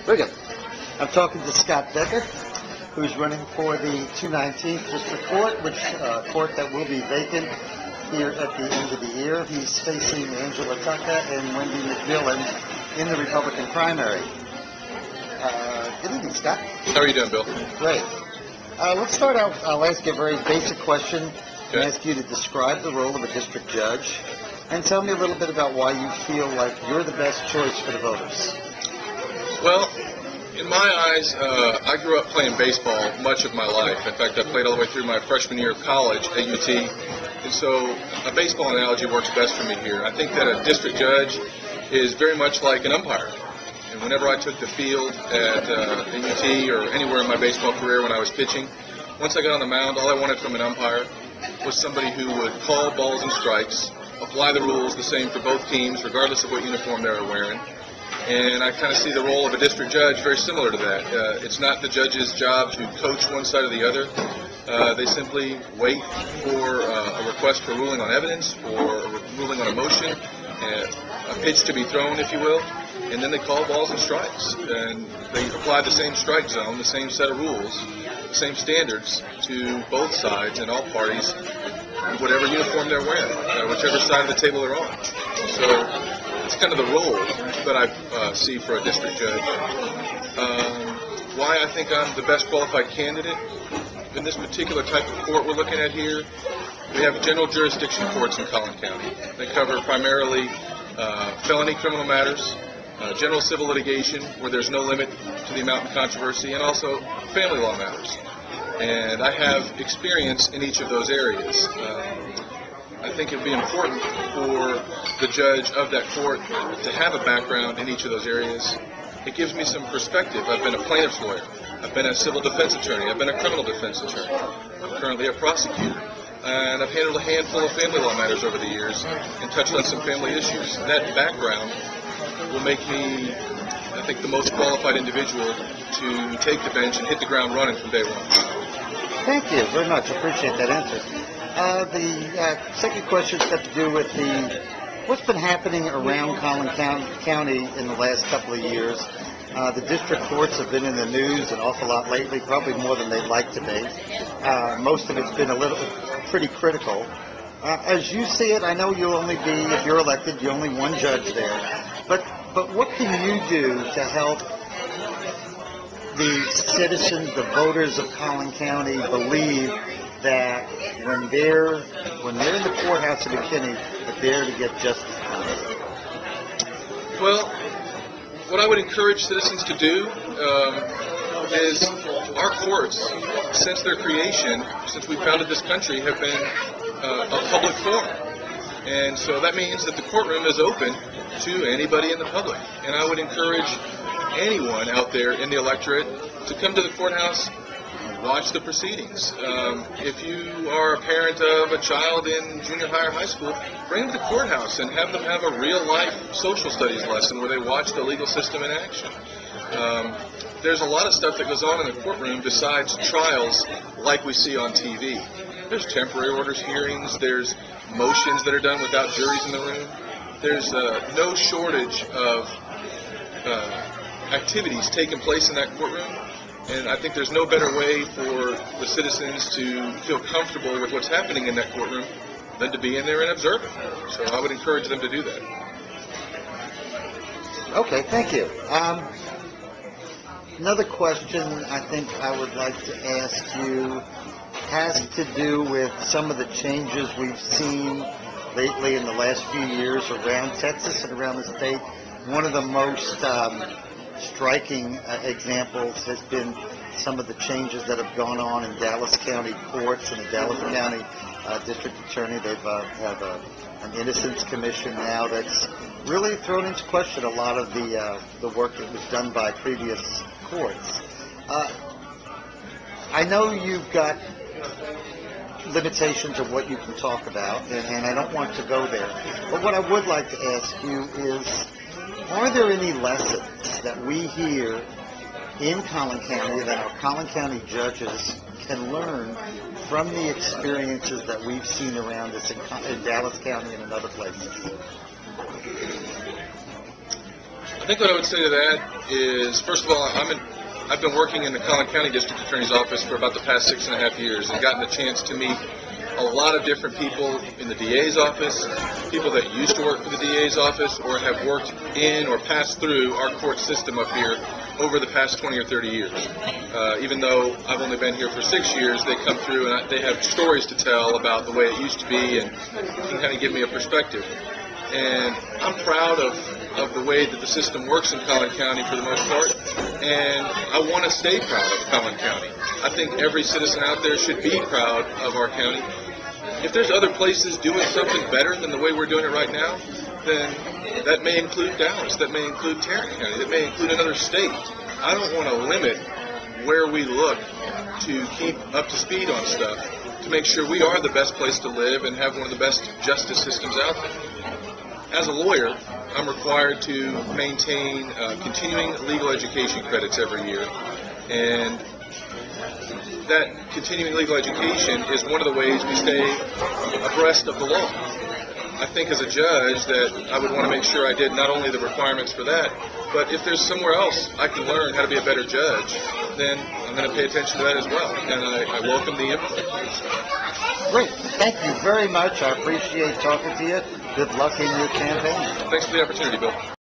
Very good. I'm talking to Scott Becker, who's running for the 219th District Court, which court that will be vacant here at the end of the year. He's facing Angela Tucker and Wendy MacMillon in the Republican primary. Good evening, Scott. How are you doing, Bill? Great. Let's start out. I'll ask you a very basic question. Okay. And ask you to describe the role of a district judge and tell me a little bit about why you feel like you're the best choice for the voters. Well, in my eyes, I grew up playing baseball much of my life. In fact, I played all the way through my freshman year of college at UT. And so a baseball analogy works best for me here. I think that a district judge is very much like an umpire. And whenever I took the field at UT or anywhere in my baseball career when I was pitching, once I got on the mound, all I wanted from an umpire was somebody who would call balls and strikes, apply the rules the same for both teams, regardless of what uniform they were wearing. And I kind of see the role of a district judge very similar to that. It's not the judge's job to coach one side or the other. They simply wait for a request for ruling on evidence, or a ruling on a motion, a pitch to be thrown, if you will, and then they call balls and strikes. And they apply the same strike zone, the same set of rules, the same standards to both sides and all parties, whatever uniform they're wearing, whichever side of the table they're on. So it's kind of the role that I see for a district judge. Why I think I'm the best qualified candidate in this particular type of court we're looking at here, we have general jurisdiction courts in Collin County. They cover primarily felony criminal matters, general civil litigation where there's no limit to the amount of controversy, and also family law matters. And I have experience in each of those areas. I think it would be important for the judge of that court to have a background in each of those areas. It gives me some perspective. I've been a plaintiff's lawyer. I've been a civil defense attorney. I've been a criminal defense attorney. I'm currently a prosecutor. And I've handled a handful of family law matters over the years and touched on some family issues. That background will make me, I think, the most qualified individual to take the bench and hit the ground running from day one. Thank you very much. I appreciate that answer. The second question has got to do with what's been happening around Collin County in the last couple of years. The district courts have been in the news an awful lot lately, probably more than they'd like to be. Most of it's been pretty critical. As you see it, I know you'll only be, if you're elected, you're only one judge there. But what can you do to help the citizens, the voters of Collin County believe that when they're in the courthouse in McKinney, that they're to get justice done? Well, what I would encourage citizens to do is our courts, since their creation, since we founded this country, have been a public forum. And so that means that the courtroom is open to anybody in the public. And I would encourage anyone out there in the electorate to come to the courthouse, watch the proceedings. If you are a parent of a child in junior high or high school, bring them to the courthouse and have them have a real-life social studies lesson where they watch the legal system in action. There's a lot of stuff that goes on in the courtroom besides trials like we see on TV. There's temporary orders hearings, there's motions that are done without juries in the room. There's no shortage of activities taking place in that courtroom. And I think there's no better way for the citizens to feel comfortable with what's happening in that courtroom than to be in there and observe it. So I would encourage them to do that. Okay, thank you. Another question I think I would like to ask you has to do with some of the changes we've seen lately in the last few years around Texas and around the state. One of the most striking examples has been some of the changes that have gone on in Dallas County courts and the Dallas County District Attorney. They've have an innocence commission now that's really thrown into question a lot of the work that was done by previous courts. I know you've got limitations of what you can talk about, and I don't want to go there. But what I would like to ask you is, are there any lessons that we here in Collin County that our Collin County judges can learn from the experiences that we've seen around us in Dallas County and in other places? I think what I would say to that is, first of all, I've been working in the Collin County District Attorney's Office for about the past 6.5 years and gotten the chance to meet a lot of different people in the DA's office, people that used to work for the DA's office or have worked in or passed through our court system up here over the past 20 or 30 years. Even though I've only been here for 6 years, they come through and they have stories to tell about the way it used to be and can kind of give me a perspective. And I'm proud of the way that the system works in Collin County for the most part, and I want to stay proud of Collin County. I think every citizen out there should be proud of our county. If there's other places doing something better than the way we're doing it right now, then that may include Dallas, that may include Tarrant County, that may include another state. I don't want to limit where we look to keep up to speed on stuff, to make sure we are the best place to live and have one of the best justice systems out there. As a lawyer, I'm required to maintain continuing legal education credits every year, and that continuing legal education is one of the ways we stay abreast of the law. I think as a judge that I would want to make sure I did not only the requirements for that, but if there's somewhere else I can learn how to be a better judge, then I'm going to pay attention to that as well, and I welcome the input. Great. Thank you very much. I appreciate talking to you. Good luck in your campaign. Thanks for the opportunity, Bill.